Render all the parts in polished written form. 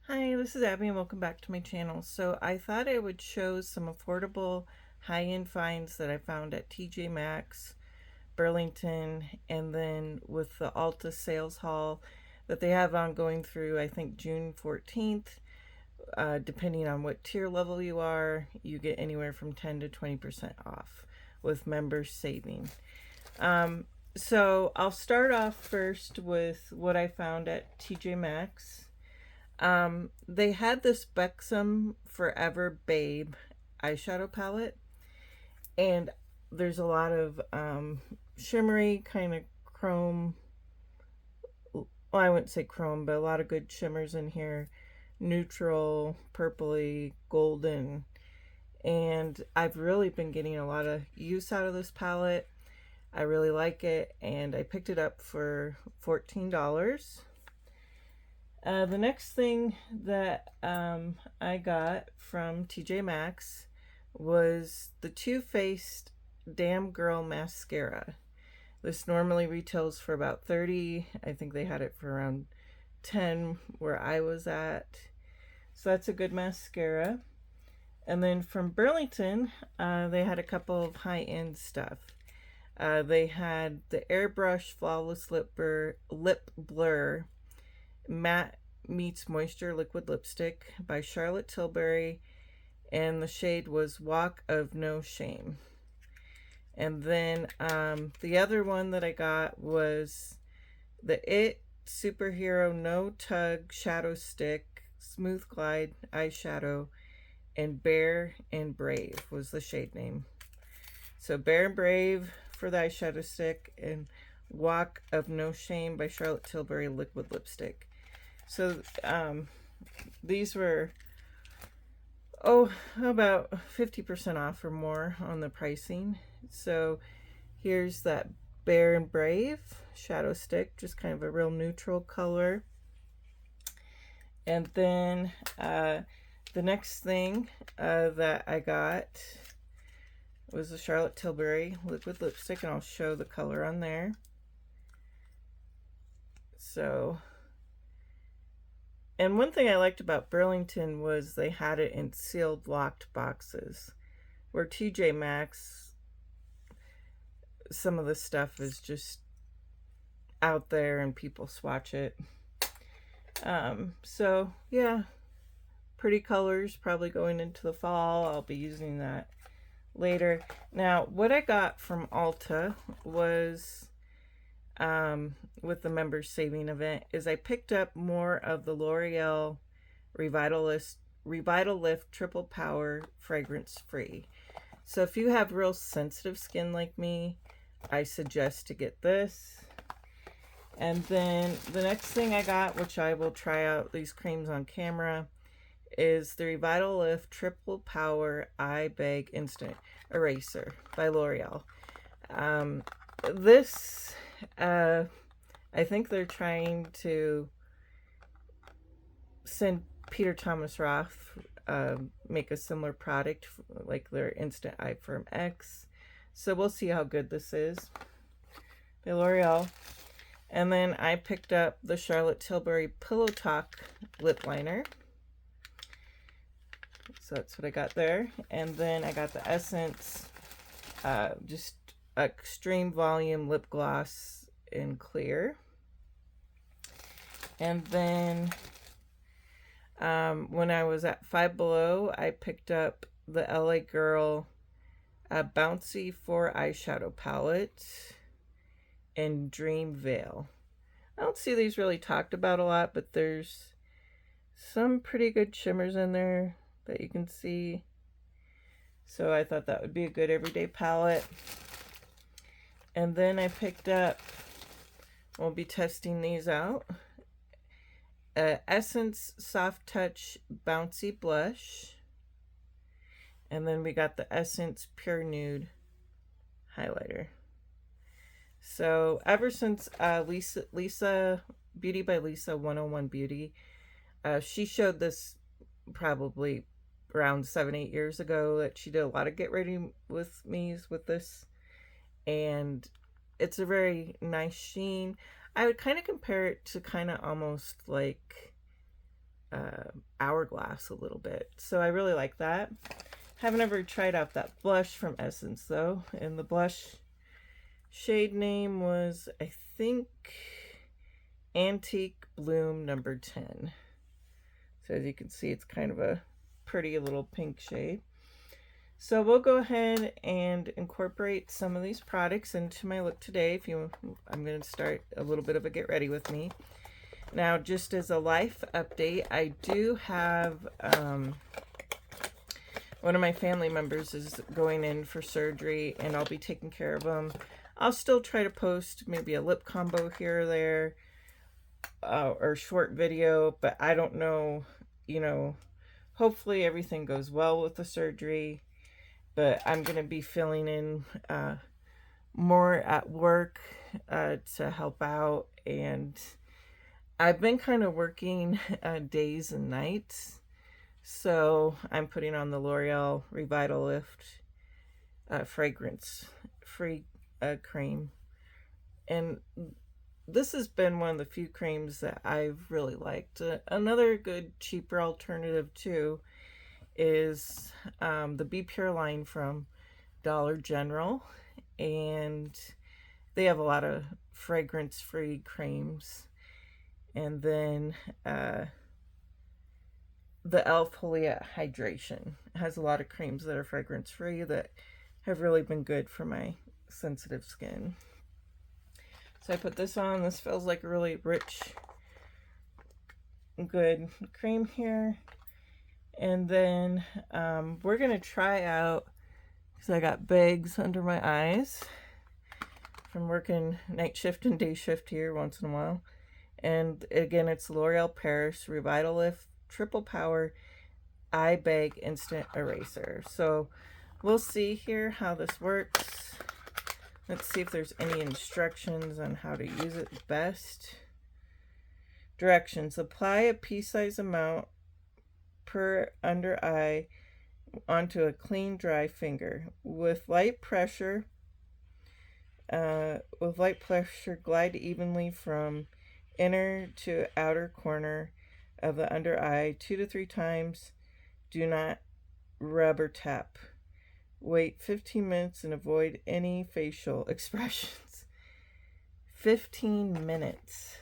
Hi, this is Abby and welcome back to my channel. So I thought I would show some affordable high-end finds that I found at TJ Maxx, Burlington, and then with the Ulta sales haul that they have ongoing through I think June 14th. Depending on what tier level you are, you get anywhere from 10 to 20% off with members saving. Um, so I'll start off first with what I found at TJ Maxx. They had this Buxom Forever Babe eyeshadow palette, and there's a lot of shimmery kind of chrome. Well, I wouldn't say chrome, but a lot of good shimmers in here, neutral, purpley, golden, and I've really been getting a lot of use out of this palette. I really like it, and I picked it up for $14. The next thing that I got from TJ Maxx was the Too Faced Damn Girl Mascara. This normally retails for about 30. I think they had it for around 10 where I was at. So that's a good mascara. And then from Burlington, they had a couple of high-end stuff. They had the Airbrush Flawless Lip Blur Matte Meets Moisture Liquid Lipstick by Charlotte Tilbury, and the shade was Walk of No Shame. And then the other one that I got was the It Superhero No Tug Shadow Stick Smooth Glide Eyeshadow, and Bare and Brave was the shade name. So Bare and Brave for the eyeshadow stick, and Walk of No Shame by Charlotte Tilbury Liquid Lipstick. So these were about 50% off or more on the pricing. So here's that Bare and Brave shadow stick, just kind of a real neutral color. And then the next thing that I got was the Charlotte Tilbury liquid lipstick, and I'll show the color on there. So, and one thing I liked about Burlington was they had it in sealed locked boxes, where TJ Maxx, some of the stuff is just out there and people swatch it. So yeah, pretty colors, probably going into the fall. I'll be using that later. Now, what I got from Ulta was with the members saving event is I picked up more of the L'Oreal Revitalift Triple Power Fragrance Free. So if you have real sensitive skin like me, I suggest to get this. And then the next thing I got, which I will try out these creams on camera, is the Revitalift Triple Power Eye Bag Instant Eraser by L'Oreal. This I think they're trying to send Peter Thomas Roth make a similar product like their Instant Eye Firm X. So we'll see how good this is by L'Oreal. And then I picked up the Charlotte Tilbury Pillow Talk lip liner. So that's what I got there. And then I got the Essence just Extreme Volume Lip Gloss in clear. And then when I was at Five Below, I picked up the LA Girl Bouncy 4 eyeshadow palette and Dream Veil. I don't see these really talked about a lot, but there's some pretty good shimmers in there that you can see. So I thought that would be a good everyday palette. And then I picked up, we'll be testing these out, Essence Soft Touch Bouncy Blush. And then we got the Essence Pure Nude highlighter. So ever since Lisa Beauty by Lisa 101 Beauty, she showed this probably around 7-8 years ago, that she did a lot of get ready with me's with this, and it's a very nice sheen. I would kind of compare it to kind of almost like hourglass a little bit. So I really like that. Haven't ever tried out that blush from Essence though. And the blush shade name was, I think, Antique Bloom number 10. So as you can see, it's kind of a pretty little pink shade. So we'll go ahead and incorporate some of these products into my look today. I'm going to start a little bit of a get ready with me. Now, just as a life update, I do have one of my family members is going in for surgery, and I'll be taking care of them. I'll still try to post maybe a lip combo here or there, or short video, but I don't know, hopefully everything goes well with the surgery. But I'm going to be filling in more at work to help out. And I've been kind of working days and nights. So I'm putting on the L'Oreal Revitalift fragrance-free cream. And this has been one of the few creams that I've really liked. Another good, cheaper alternative too is the Be Pure line from Dollar General, and they have a lot of fragrance-free creams. And then the e.l.f. Holy Hydration has a lot of creams that are fragrance-free that have really been good for my sensitive skin. So I put this on. This feels like a really rich, good cream here. And then we're going to try out, because I got bags under my eyes from working night shift and day shift here once in a while. And again, it's L'Oreal Paris Revitalift Triple Power Eye Bag Instant Eraser. So we'll see here how this works. Let's see if there's any instructions on how to use it best. Directions: apply a pea-sized amount per under eye onto a clean, dry finger. With light pressure, glide evenly from inner to outer corner of the under eye 2 to 3 times. Do not rub or tap. Wait 15 minutes and avoid any facial expressions. 15 minutes.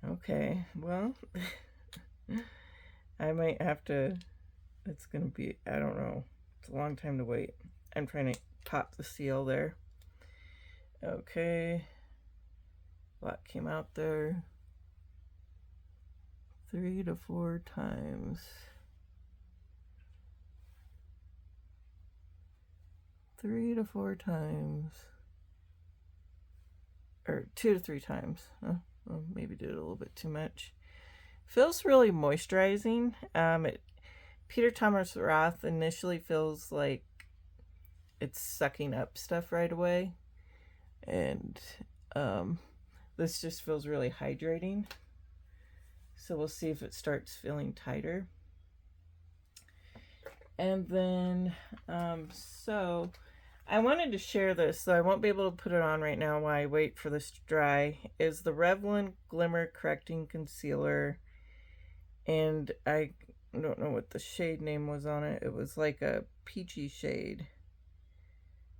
Okay, well, I might have to, it's going to be, I don't know. It's a long time to wait. I'm trying to pop the seal there. Okay. A lot came out there. 3 to 4 times. 3 to 4 times. Or 2 to 3 times. Well, maybe did it a little bit too much. Feels really moisturizing. Peter Thomas Roth initially feels like it's sucking up stuff right away. And this just feels really hydrating. So we'll see if it starts feeling tighter. And then, so I wanted to share this, so I won't be able to put it on right now while I wait for this to dry, is the Revlon Glimmer Correcting Concealer. And I don't know what the shade name was on it. It was like a peachy shade.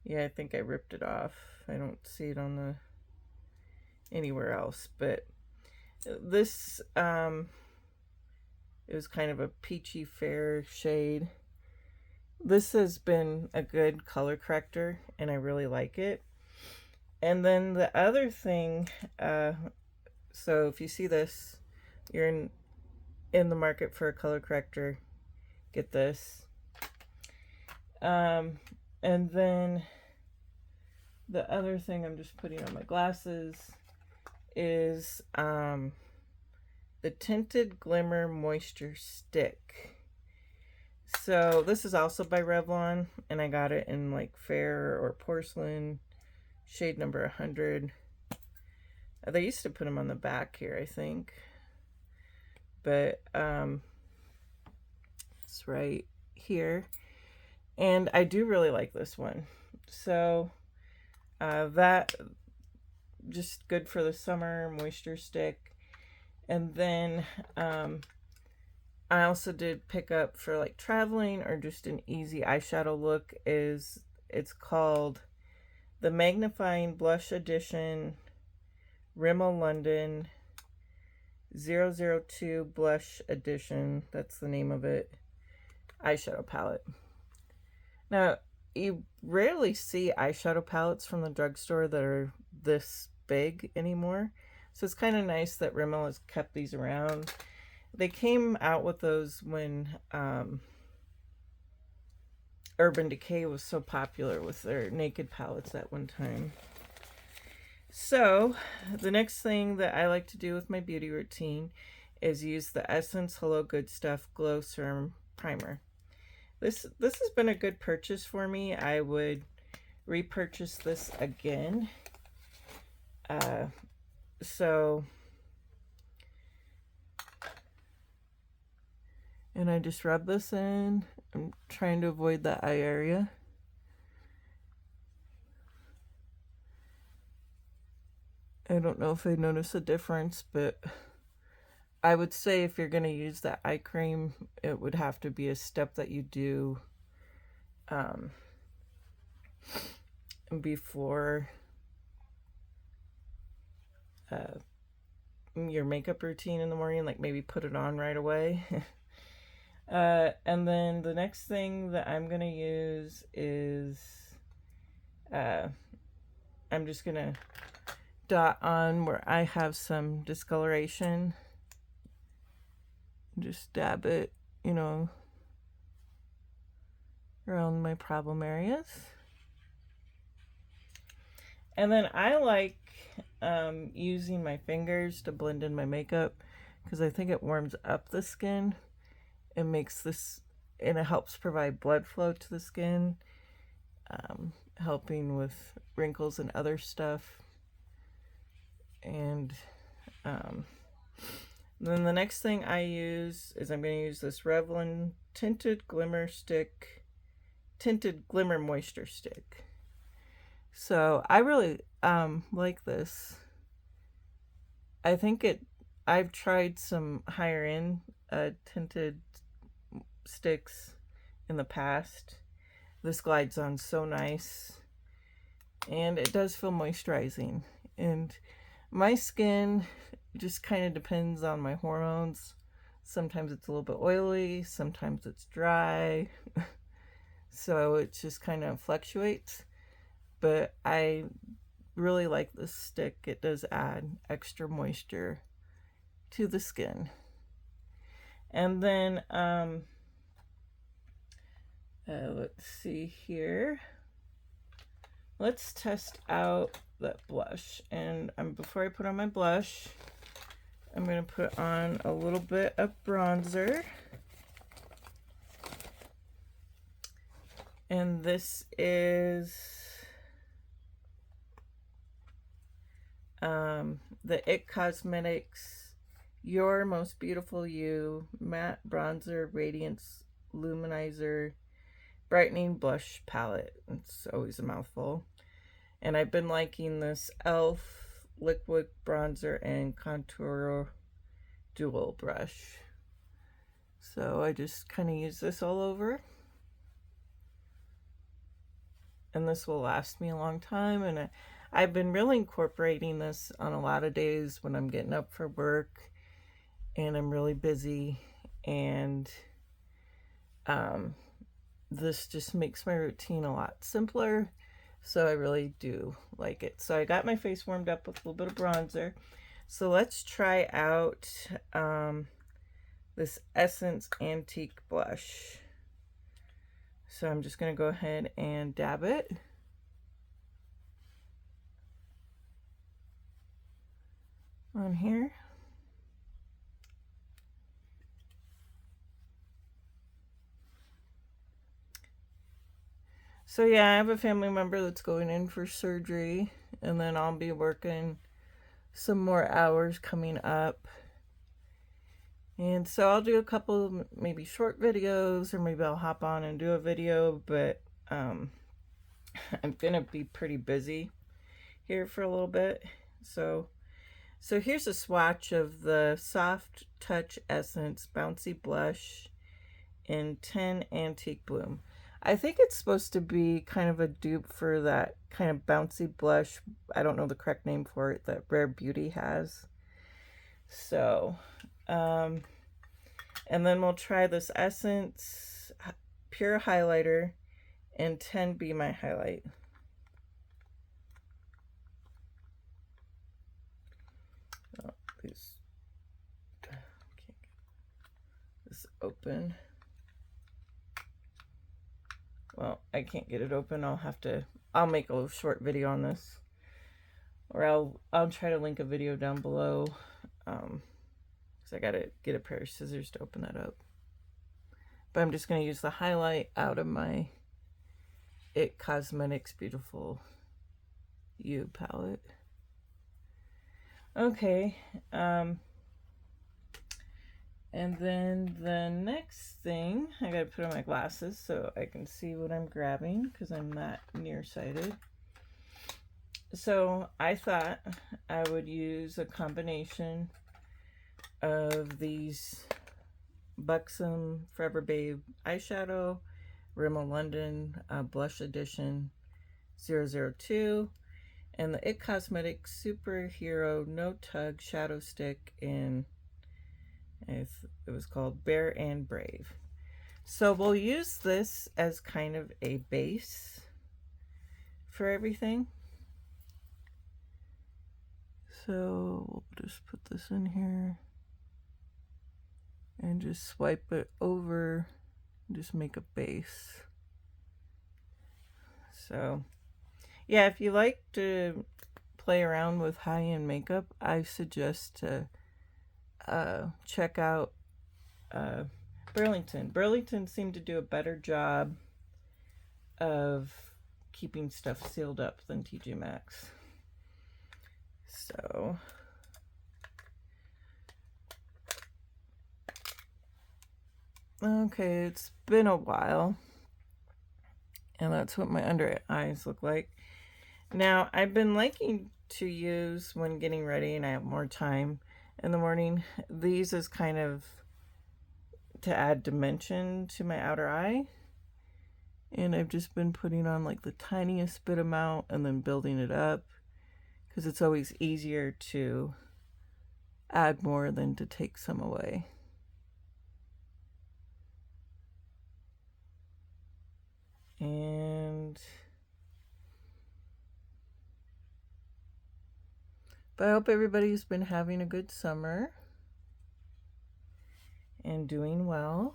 Yeah, I think I ripped it off. I don't see it on the anywhere else, but this it was kind of a peachy fair shade. This has been a good color corrector, and I really like it. And then the other thing, so if you see this, you're in the market for a color corrector, get this. And then the other thing I'm just putting on my glasses is the Tinted Glimmer Moisture Stick. So this is also by Revlon, and I got it in like fair or porcelain, shade number 100. They used to put them on the back here, I think. But it's right here. And I do really like this one. So that just good for the summer moisture stick. And then I also did pick up for like traveling or just an easy eyeshadow look it's called the Magnifying Blush Edition Rimmel London 002 Blush Edition. That's the name of it. Eyeshadow palette. Now, you rarely see eyeshadow palettes from the drugstore that are this big anymore. So it's kind of nice that Rimmel has kept these around. They came out with those when Urban Decay was so popular with their naked palettes at one time. So the next thing that I like to do with my beauty routine is use the Essence Hello Good Stuff Glow Serum Primer. This has been a good purchase for me. I would repurchase this again. And I just rub this in. I'm trying to avoid that eye area. I don't know if I notice a difference, but I would say if you're going to use that eye cream, it would have to be a step that you do before your makeup routine in the morning, like maybe put it on right away. And then the next thing that I'm going to use is I'm just going to dot on where I have some discoloration. Just dab it, you know, around my problem areas. And then I like using my fingers to blend in my makeup because I think it warms up the skin. It makes this, and it helps provide blood flow to the skin, helping with wrinkles and other stuff. And then the next thing I use is I'm going to use this Revlon Tinted Glimmer Moisture Stick. So I really like this. I think I've tried some higher end tinted sticks in the past. This glides on so nice, and it does feel moisturizing. And my skin just kind of depends on my hormones. Sometimes it's a little bit oily, sometimes it's dry. So it just kind of fluctuates. But I really like this stick. It does add extra moisture to the skin. And then let's see here. Let's test out that blush. And before I put on my blush, I'm going to put on a little bit of bronzer. And this is the IT Cosmetics Your Most Beautiful You Matte Bronzer Radiance Luminizer Brightening Blush Palette. It's always a mouthful. And I've been liking this e.l.f. Liquid Bronzer and Contour Dual Brush. So I just kind of use this all over. And this will last me a long time. And I've been really incorporating this on a lot of days when I'm getting up for work and I'm really busy. And this just makes my routine a lot simpler. So I really do like it. So I got my face warmed up with a little bit of bronzer. So let's try out this Essence Antique Blush. So I'm just going to go ahead and dab it. On here. So yeah, I have a family member that's going in for surgery, and then I'll be working some more hours coming up. And so I'll do a couple maybe short videos, or maybe I'll hop on and do a video, but I'm gonna be pretty busy here for a little bit. So So here's a swatch of the Soft Touch Essence Bouncy Blush in 10 Antique Bloom. I think it's supposed to be kind of a dupe for that kind of bouncy blush. I don't know the correct name for it that Rare Beauty has. So, and then we'll try this Essence Pure Highlighter in 10 Be My Highlight. Oh, please. Can't get this open. Well, I can't get it open. I'll make a short video on this. Or I'll try to link a video down below. Because I gotta get a pair of scissors to open that up. But I'm just gonna use the highlight out of my It Cosmetics Beautiful You palette. Okay, and then the next thing, I gotta put on my glasses so I can see what I'm grabbing because I'm not nearsighted. So I thought I would use a combination of these Buxom Forever Babe eyeshadow, Rimmel London Blush Edition 002, and the It Cosmetics Superhero No Tug Shadow Stick in, it was called Bare and Brave. So we'll use this as kind of a base for everything. So we'll just put this in here and just swipe it over, just make a base. So yeah, if you like to play around with high-end makeup, I suggest to check out Burlington. Burlington seemed to do a better job of keeping stuff sealed up than TJ Maxx. So okay, it's been a while, and that's what my under eyes look like. Now, I've been liking to use, when getting ready and I have more time in the morning, these as kind of to add dimension to my outer eye. And I've just been putting on like the tiniest bit amount and then building it up, because it's always easier to add more than to take some away. But I hope everybody's been having a good summer and doing well.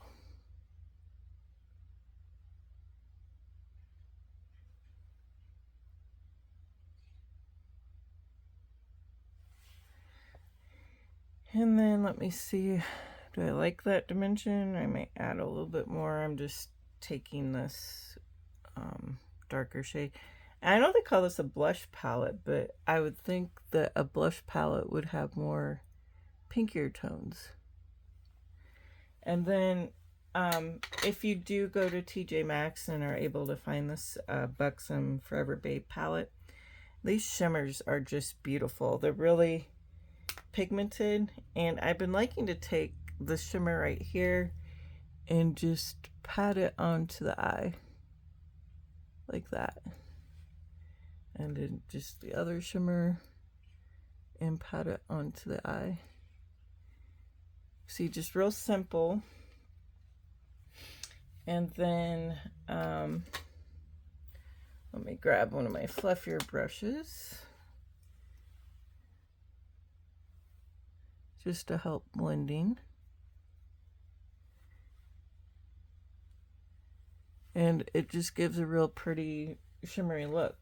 And then let me see, do I like that dimension? I might add a little bit more. I'm just taking this darker shade. I know they call this a blush palette, but I would think that a blush palette would have more pinkier tones. And then if you do go to TJ Maxx and are able to find this Buxom Forever Babe palette, these shimmers are just beautiful. They're really pigmented, and I've been liking to take the shimmer right here and just pat it onto the eye like that, and then just the other shimmer and pat it onto the eye. See, just real simple. And then let me grab one of my fluffier brushes just to help blending. And it just gives a real pretty shimmery look.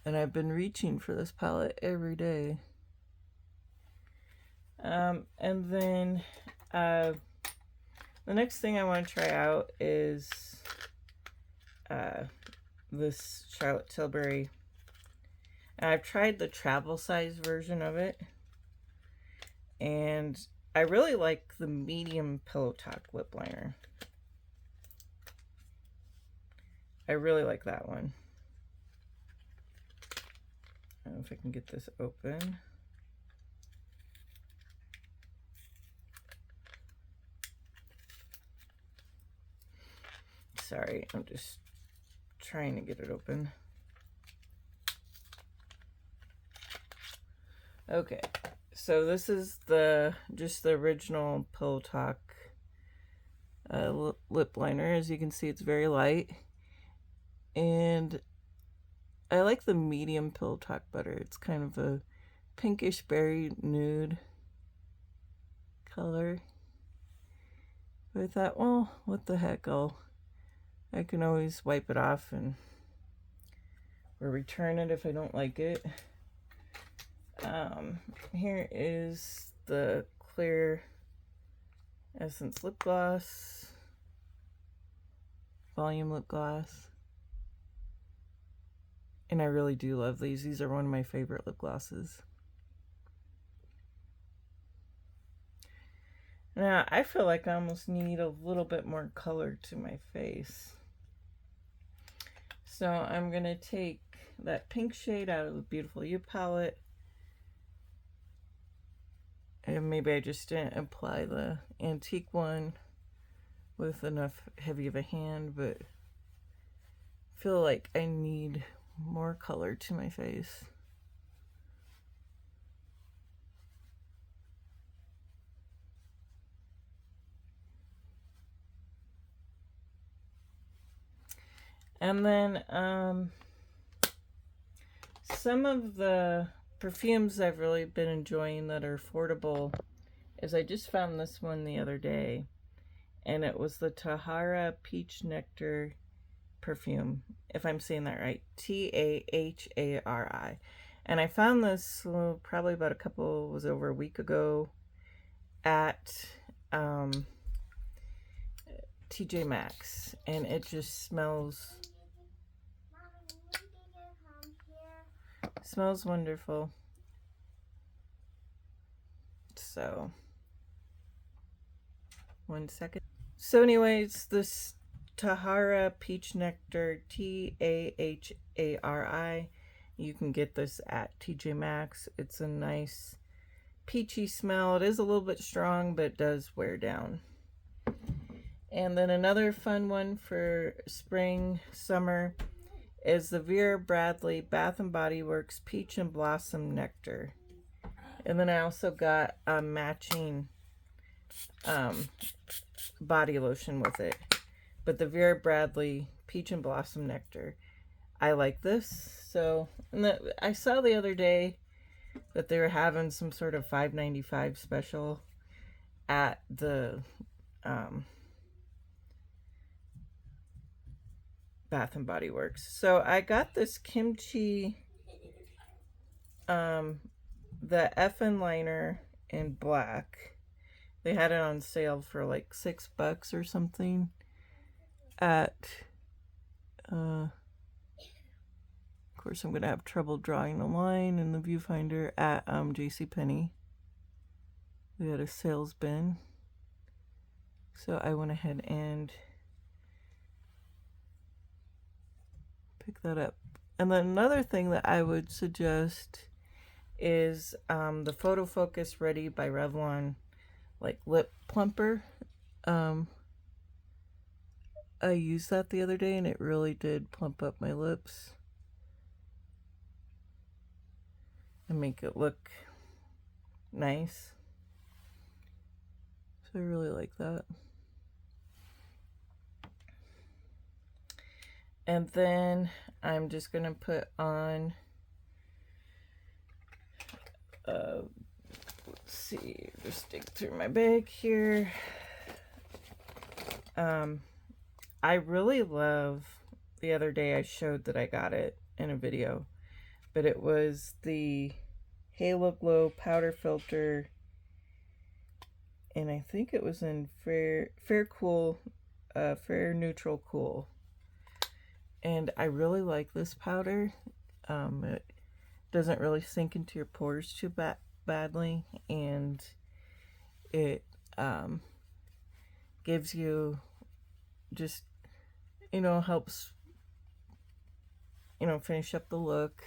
And I've been reaching for this palette every day. And then the next thing I want to try out is this Charlotte Tilbury. And I've tried the travel size version of it, and I really like the medium Pillow Talk lip liner. I really like that one. don't know if I can get this open. Sorry, I'm just trying to get it open. Okay, so this is just the original Pillow Talk lip liner. As you can see, it's very light, and I like the medium Pillow Talk better. It's kind of a pinkish berry nude color. But I thought, well, what the heck, I can always wipe it off or return it if I don't like it. Here is the Clear Essence lip gloss, volume lip gloss, and I really do love these. These are one of my favorite lip glosses. Now I feel like I almost need a little bit more color to my face, so I'm gonna take that pink shade out of the Beautiful You palette. And maybe I just didn't apply the antique one with enough heavy of a hand, but I feel like I need more color to my face. And then some of the perfumes I've really been enjoying that are affordable is I just found this one the other day, and it was the Tahara Peach Nectar perfume, if I'm saying that right, Tahari. And I found this probably about was over a week ago at TJ Maxx, and it just smells wonderful. So 1 second. So anyways, this Tahara Peach Nectar, Tahari, you can get this at TJ Maxx. It's a nice peachy smell. It is a little bit strong, but it does wear down. And then another fun one for spring, summer is the Vera Bradley Bath & Body Works Peach and Blossom Nectar. And then I also got a matching body lotion with it. But the Vera Bradley Peach and Blossom Nectar, I like this. So, and I saw the other day that they were having some sort of $5.95 special at the Bath and Body Works. So I got this kimchi, the FN liner in black. They had it on sale for like $6 or something at, of course I'm going to have trouble drawing a line in the viewfinder, at JCPenney. We had a sales bin. So I went ahead and pick that up. And then another thing that I would suggest is the Photo Focus Ready by Revlon, like lip plumper. I used that the other day and it really did plump up my lips and make it look nice. So I really like that. And then I'm just gonna put on, let's see, just dig through my bag here. I really love, the other day I showed that I got it in a video, but it was the Halo Glow Powder Filter, and I think it was in Fair Neutral Cool. And I really like this powder. It doesn't really sink into your pores too badly, and it gives you just, helps, finish up the look.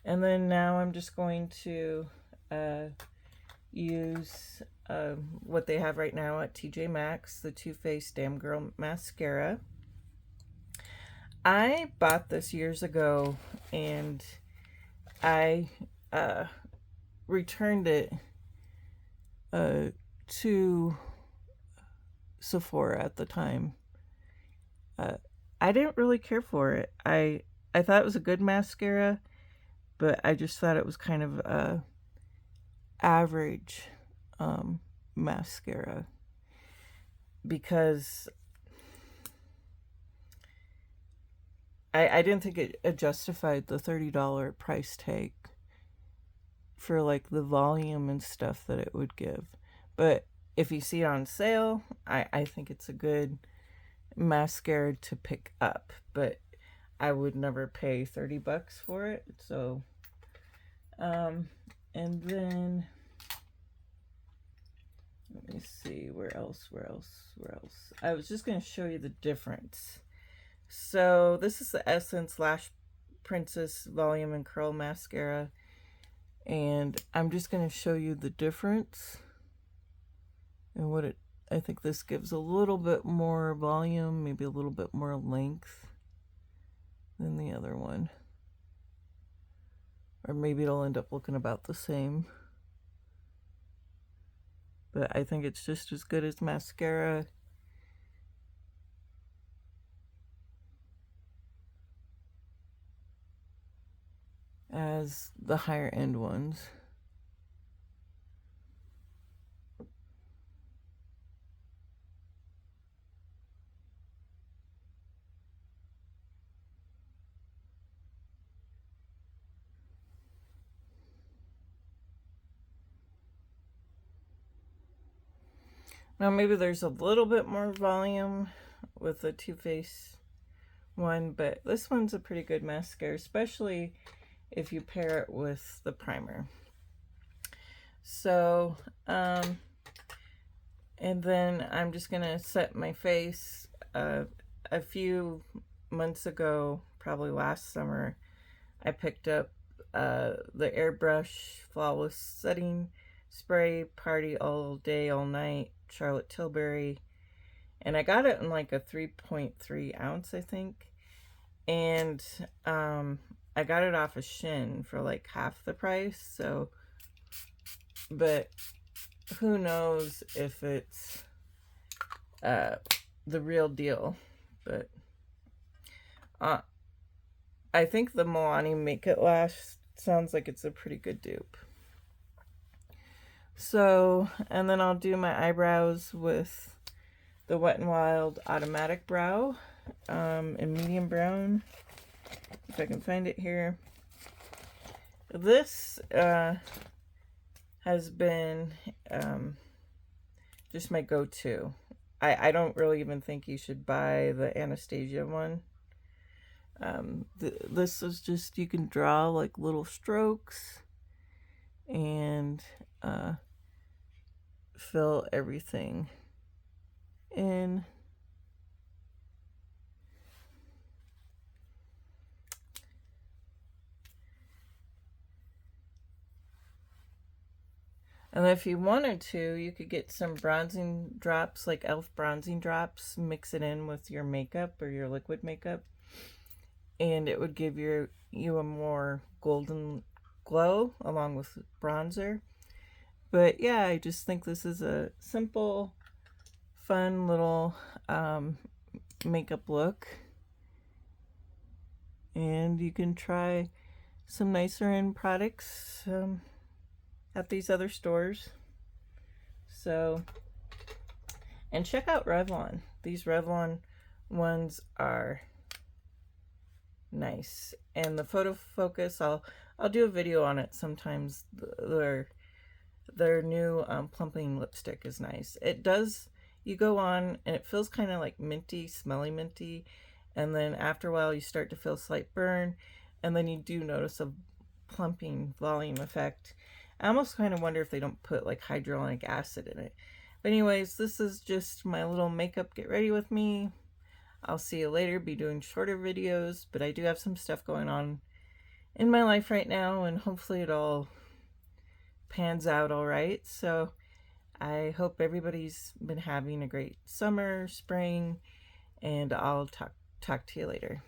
And then now I'm just going to use what they have right now at TJ Maxx, the Too Faced Damn Girl Mascara. I bought this years ago and I returned it to Sephora at the time. I didn't really care for it. I thought it was a good mascara, but I just thought it was kind of average mascara, because I didn't think it justified the $30 price tag for like the volume and stuff that it would give. But if you see it on sale, I think it's a good mascara to pick up, but I would never pay $30 for it. So and then let me see, where else. I was just going to show you the difference. So this is the Essence Lash Princess Volume and Curl Mascara, and I'm just going to show you the difference and what I think this gives a little bit more volume, maybe a little bit more length than the other one. Or maybe it'll end up looking about the same. But I think it's just as good as mascara. As the higher end ones. Now maybe there's a little bit more volume with the Too Faced one, but this one's a pretty good mascara, especially if you pair it with the primer. So, and then I'm just gonna set my face. A few months ago, probably last summer, I picked up the Airbrush Flawless Setting Spray Party All Day All Night Charlotte Tilbury, and I got it in like a 3.3 ounce, I think, and I got it off of Shin for like half the price. So, but who knows if it's the real deal. But I think the Milani Make It Last sounds like it's a pretty good dupe. So, and then I'll do my eyebrows with the Wet n Wild Automatic Brow in medium brown, if I can find it here. This has been just my go-to. I don't really even think you should buy the Anastasia one. This is just, you can draw like little strokes and fill everything in. And if you wanted to, you could get some bronzing drops, like e.l.f. bronzing drops, mix it in with your makeup or your liquid makeup, and it would give you a more golden glow along with bronzer. But yeah, I just think this is a simple, fun little makeup look. And you can try some nicer end products at these other stores. So, and check out Revlon. These Revlon ones are nice. And the photo focus, I'll do a video on it sometimes. Their new plumping lipstick is nice. It does, you go on and it feels kind of like minty, smelly minty, and then after a while you start to feel a slight burn, and then you do notice a plumping volume effect. I almost kind of wonder if they don't put like hyaluronic acid in it. But anyways, this is just my little makeup get ready with me. I'll see you later. Be doing shorter videos, but I do have some stuff going on in my life right now, and hopefully it all pans out all right. So I hope everybody's been having a great summer, spring, and I'll talk to you later.